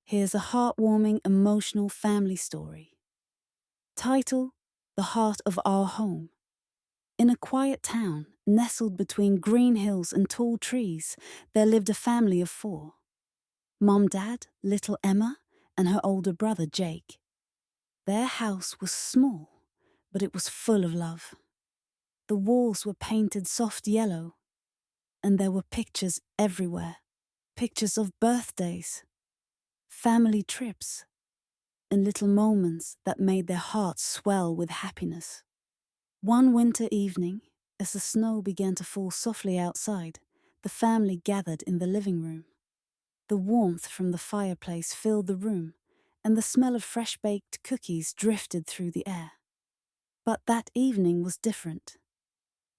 Here's a heartwarming, emotional family story. Title: The Heart of Our Home. In a quiet town, nestled between green hills and tall trees, there lived a family of 4. Mom, Dad, little Emma, and her older brother Jake. Their house was small, but it was full of love. The walls were painted soft yellow, and there were pictures everywhere. Pictures of birthdays, family trips, and little moments that made their hearts swell with happiness. One winter evening, as the snow began to fall softly outside, the family gathered in the living room. The warmth from the fireplace filled the room, and the smell of fresh-baked cookies drifted through the air. But that evening was different.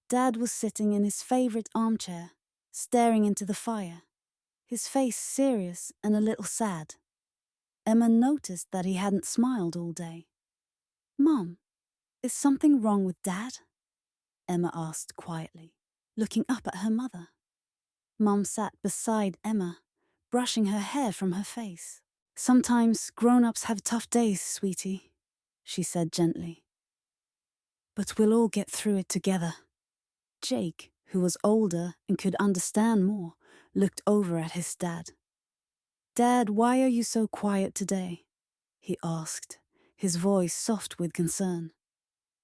Dad was sitting in his favorite armchair, staring into the fire, his face serious and a little sad. Emma noticed that he hadn't smiled all day. "Mom, is something wrong with Dad?" Emma asked quietly, looking up at her mother. Mom sat beside Emma, brushing her hair from her face. "Sometimes grown-ups have tough days, sweetie," she said gently. "But we'll all get through it together." Jake, who was older and could understand more, looked over at his dad. "Dad, why are you so quiet today?" he asked, his voice soft with concern.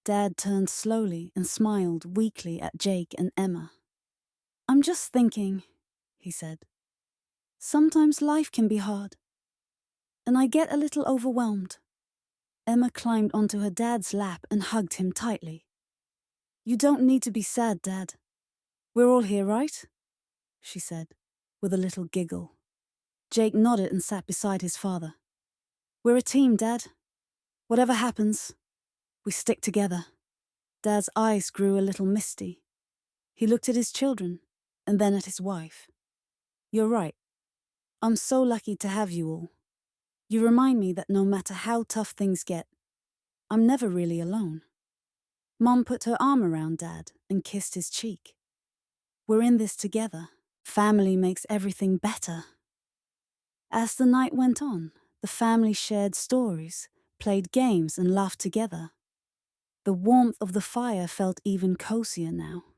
Dad turned slowly and smiled weakly at Jake and Emma. "I'm just thinking," he said. "Sometimes life can be hard, and I get a little overwhelmed." Emma climbed onto her dad's lap and hugged him tightly. "You don't need to be sad, Dad. We're all here, right?" she said, with a little giggle. Jake nodded and sat beside his father. "We're a team, Dad. Whatever happens, we stick together." Dad's eyes grew a little misty. He looked at his children and then at his wife. "You're right. I'm so lucky to have you all. You remind me that no matter how tough things get, I'm never really alone." Mom put her arm around Dad and kissed his cheek. "We're in this together. Family makes everything better." As the night went on, the family shared stories, played games, and laughed together. The warmth of the fire felt even cozier now,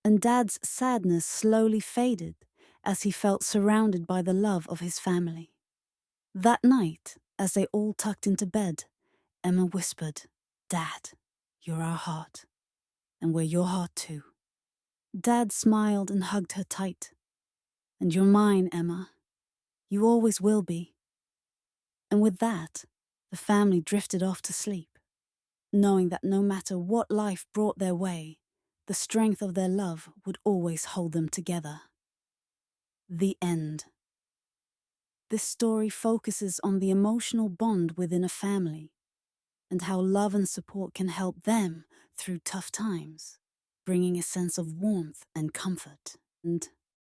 and Dad's sadness slowly faded as he felt surrounded by the love of his family. That night, as they all tucked into bed, Emma whispered, "Dad, you're our heart, and we're your heart too." Dad smiled and hugged her tight. "And you're mine, Emma. You always will be." And with that, the family drifted off to sleep, knowing that no matter what life brought their way, the strength of their love would always hold them together. The end. This story focuses on the emotional bond within a family and how love and support can help them through tough times, bringing a sense of warmth and comfort. And